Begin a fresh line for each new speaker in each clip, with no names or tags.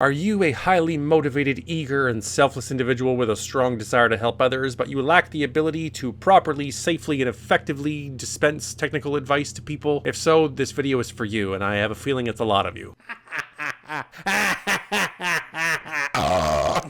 Are you a highly motivated, eager, and selfless individual with a strong desire to help others, but you lack the ability to properly, safely, and effectively dispense technical advice to people? If so, this video is for you, and I have a feeling it's a lot of you.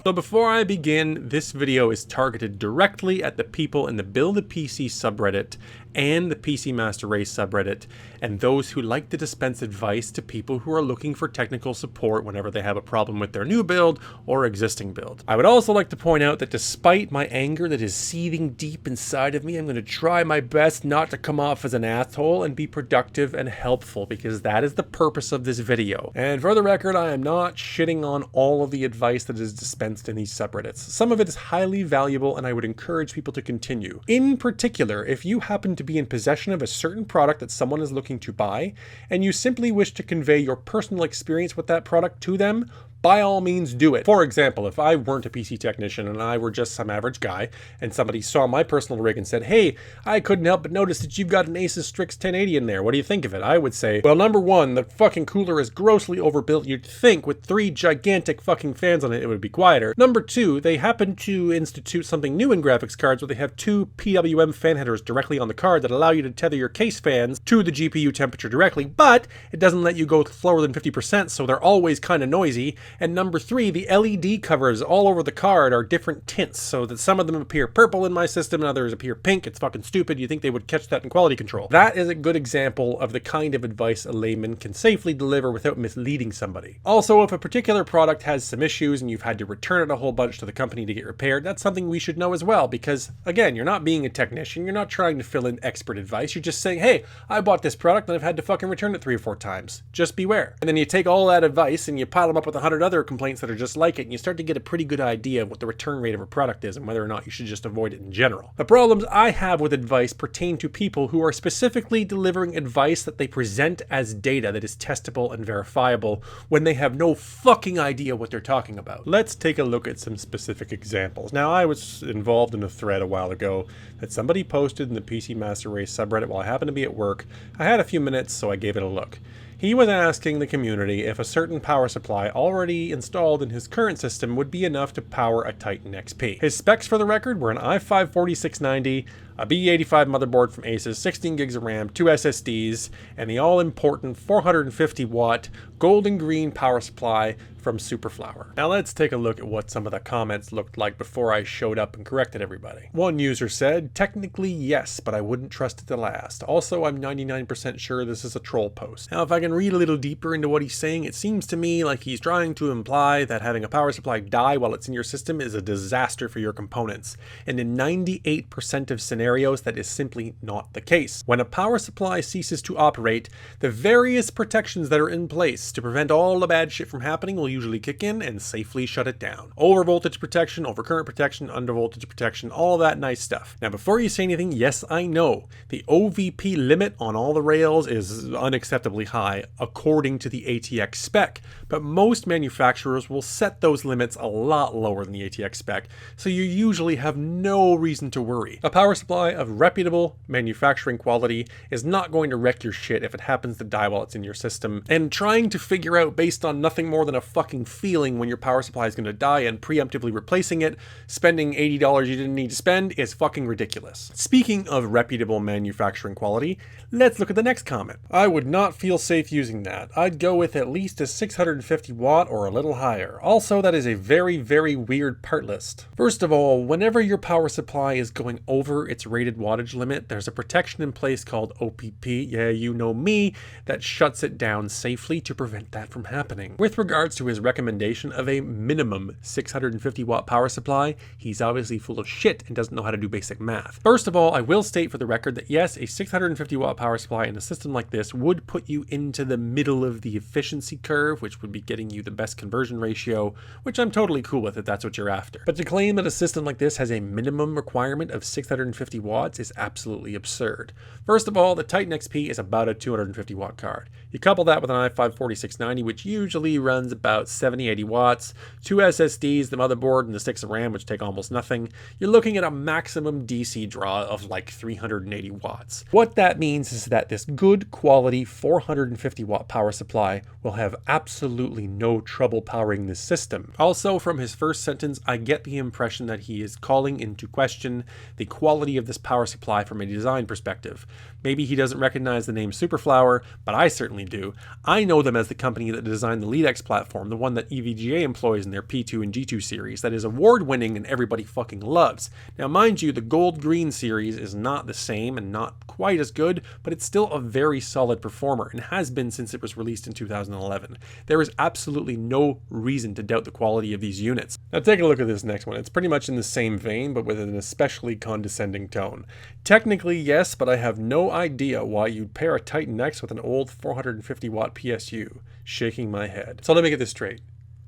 So before I begin, this video is targeted directly at the people in the Build a PC subreddit and the PC Master Race subreddit, and those who like to dispense advice to people who are looking for technical support whenever they have a problem with their new build or existing build. I would also like to point out that despite my anger that is seething deep inside of me, I'm going to try my best not to come off as an asshole and be productive and helpful, because that is the purpose of this video. And for the record, I am not shitting on all of the advice that is dispensed in these subreddits. Some of it is highly valuable, and I would encourage people to continue. In particular, if you happen to be in possession of a certain product that someone is looking to buy, and you simply wish to convey your personal experience with that product to them, by all means do it. For example, if I weren't a PC technician and I were just some average guy, and somebody saw my personal rig and said, "Hey, I couldn't help but notice that you've got an Asus Strix 1080 in there. What do you think of it?" I would say, well, number one, the fucking cooler is grossly overbuilt. You'd think with 3 gigantic fucking fans on it, it would be quieter. Number two, they happen to institute something new in graphics cards where they have 2 PWM fan headers directly on the card that allow you to tether your case fans to the GPU temperature directly, but it doesn't let you go slower than 50%, so they're always kind of noisy. And number 3, the LED covers all over the card are different tints, so that some of them appear purple in my system and others appear pink. It's fucking stupid. You think they would catch that in quality control. That is a good example of the kind of advice a layman can safely deliver without misleading somebody. Also, if a particular product has some issues and you've had to return it a whole bunch to the company to get repaired, that's something we should know as well, because again, you're not being a technician, you're not trying to fill in expert advice, you're just saying, hey, I bought this product and I've had to fucking return it 3 or 4 times. Just beware. And then you take all that advice and you pile them up with 100 other complaints that are just like it, and you start to get a pretty good idea of what the return rate of a product is and whether or not you should just avoid it in general. The problems I have with advice pertain to people who are specifically delivering advice that they present as data that is testable and verifiable when they have no fucking idea what they're talking about. Let's take a look at some specific examples. Now, I was involved in a thread a while ago that somebody posted in the PC Master Race subreddit while I happened to be at work. I had a few minutes, so I gave it a look. He was asking the community if a certain power supply already installed in his current system would be enough to power a Titan XP. His specs, for the record, were an i5-4690, a B85 motherboard from Asus, 16 gigs of RAM, 2 SSDs, and the all-important 450 watt golden green power supply from Superflower. Now let's take a look at what some of the comments looked like before I showed up and corrected everybody. One user said, "Technically yes, but I wouldn't trust it to last. Also, I'm 99% sure this is a troll post." Now if I can read a little deeper into what he's saying, it seems to me like he's trying to imply that having a power supply die while it's in your system is a disaster for your components. And in 98% of scenarios, that is simply not the case. When a power supply ceases to operate, the various protections that are in place to prevent all the bad shit from happening will usually kick in and safely shut it down. Overvoltage protection, overcurrent protection, undervoltage protection, all that nice stuff. Now before you say anything, yes, I know the OVP limit on all the rails is unacceptably high according to the ATX spec, but most manufacturers will set those limits a lot lower than the ATX spec, so you usually have no reason to worry. A power supply of reputable manufacturing quality is not going to wreck your shit if it happens to die while it's in your system, and trying to figure out based on nothing more than a fucking feeling when your power supply is going to die and preemptively replacing it, spending $80 you didn't need to spend, is fucking ridiculous. Speaking of reputable manufacturing quality, let's look at the next comment. "I would not feel safe using that. I'd go with at least a 650 watt or a little higher. Also, that is a very, very weird part list." First of all, whenever your power supply is going over its rated wattage limit, there's a protection in place called OPP, yeah, you know me, that shuts it down safely to prevent that from happening. With regards to his recommendation of a minimum 650 watt power supply, he's obviously full of shit and doesn't know how to do basic math. First of all, I will state for the record that yes, a 650 watt power supply in a system like this would put you into the middle of the efficiency curve, which would be getting you the best conversion ratio, which I'm totally cool with if that's what you're after. But to claim that a system like this has a minimum requirement of 650 250 watts is absolutely absurd. First of all, the Titan XP is about a 250 watt card. You couple that with an i5 4690, which usually runs about 70-80 watts, 2 SSDs, the motherboard, and the sticks of RAM, which take almost nothing, you're looking at a maximum DC draw of like 380 watts. What that means is that this good quality 450 watt power supply will have absolutely no trouble powering this system. Also, from his first sentence, I get the impression that he is calling into question the quality of this power supply from a design perspective. Maybe he doesn't recognize the name Superflower, but I certainly do. I know them as the company that designed the LeadX platform, the one that EVGA employs in their P2 and G2 series, that is award-winning and everybody fucking loves. Now mind you, the gold-green series is not the same and not quite as good, but it's still a very solid performer and has been since it was released in 2011. There is absolutely no reason to doubt the quality of these units. Now take a look at this next one. It's pretty much in the same vein, but with an especially condescending tone. Technically, yes, but I have no idea why you'd pair a Titan X with an old 450 watt PSU. Shaking my head. So let me get this straight.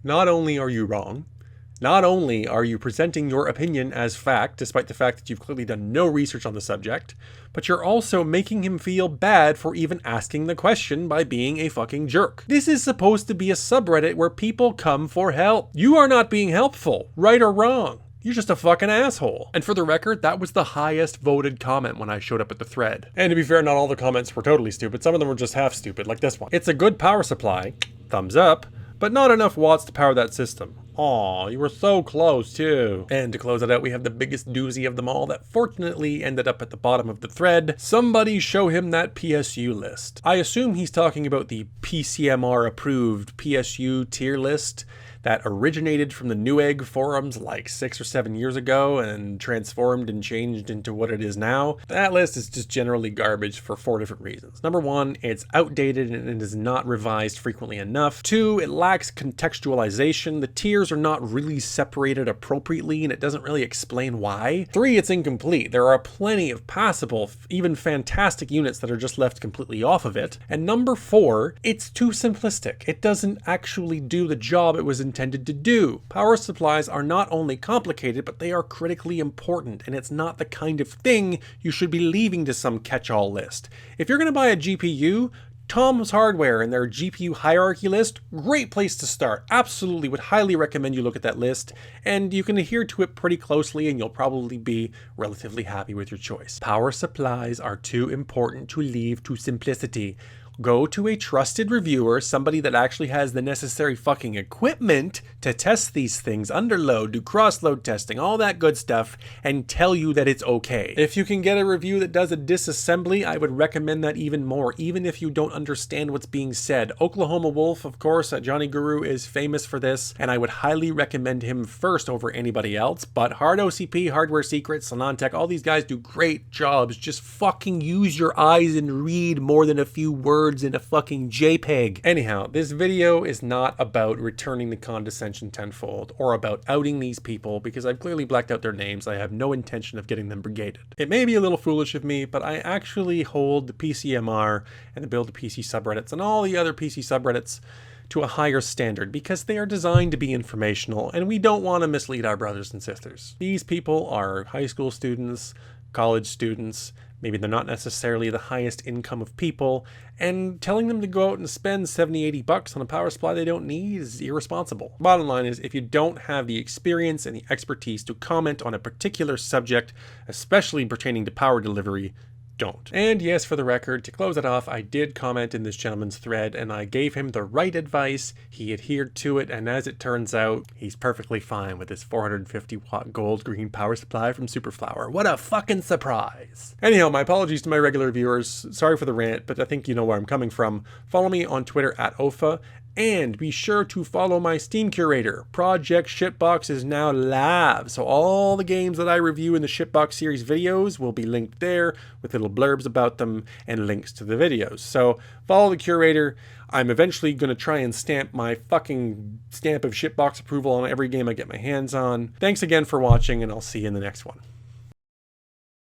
Not only are you wrong, not only are you presenting your opinion as fact, despite the fact that you've clearly done no research on the subject, but you're also making him feel bad for even asking the question by being a fucking jerk. This is supposed to be a subreddit where people come for help. You are not being helpful, right or wrong. You're just a fucking asshole. And for the record, that was the highest voted comment when I showed up at the thread. And to be fair, not all the comments were totally stupid. Some of them were just half stupid, like this one. It's a good power supply, thumbs up, but not enough watts to power that system. Aw, you were so close too. And to close it out, we have the biggest doozy of them all that fortunately ended up at the bottom of the thread. Somebody show him that PSU list. I assume he's talking about the PCMR approved PSU tier list that originated from the Newegg forums like 6 or 7 years ago and transformed and changed into what it is now. That list is just generally garbage for 4 different reasons. Number 1, it's outdated and it is not revised frequently enough. 2, it lacks contextualization. The tiers are not really separated appropriately and it doesn't really explain why. 3, it's incomplete. There are plenty of passable, even fantastic units that are just left completely off of it. And number 4, it's too simplistic. It doesn't actually do the job it was intended to do. Power supplies are not only complicated, but they are critically important, and it's not the kind of thing you should be leaving to some catch-all list. If you're going to buy a GPU, Tom's Hardware and their GPU hierarchy list, great place to start. Absolutely would highly recommend you look at that list, and you can adhere to it pretty closely and you'll probably be relatively happy with your choice. Power supplies are too important to leave to simplicity. Go to a trusted reviewer, somebody that actually has the necessary fucking equipment to test these things, underload, do cross-load testing, all that good stuff, and tell you that it's okay. If you can get a review that does a disassembly, I would recommend that even more, even if you don't understand what's being said. Oklahoma Wolf, of course, Johnny Guru is famous for this, and I would highly recommend him first over anybody else, but Hard OCP, Hardware Secrets, Salon-Tech, all these guys do great jobs. Just fucking use your eyes and read more than a few words in a fucking JPEG. Anyhow, this video is not about returning the condescension tenfold or about outing these people because I've clearly blacked out their names. I have no intention of getting them brigaded. It may be a little foolish of me, but I actually hold the PCMR and the Build a PC subreddits and all the other PC subreddits to a higher standard because they are designed to be informational and we don't want to mislead our brothers and sisters. These people are high school students, college students, maybe they're not necessarily the highest income of people, and telling them to go out and spend 70, 80 bucks on a power supply they don't need is irresponsible. Bottom line is, if you don't have the experience and the expertise to comment on a particular subject, especially pertaining to power delivery, don't. And yes, for the record, to close it off, I did comment in this gentleman's thread and I gave him the right advice. He adhered to it, and as it turns out, he's perfectly fine with this 450 watt gold green power supply from Superflower. What a fucking surprise. Anyhow, my apologies to my regular viewers. Sorry for the rant, but I think you know where I'm coming from. Follow me on Twitter at OFA. And be sure to follow my Steam curator. Project Shitbox is now live, so all the games that I review in the Shitbox series videos will be linked there with little blurbs about them and links to the videos. So follow the curator. I'm eventually going to try and stamp my fucking stamp of Shitbox approval on every game I get my hands on. Thanks again for watching, and I'll see you in the next one.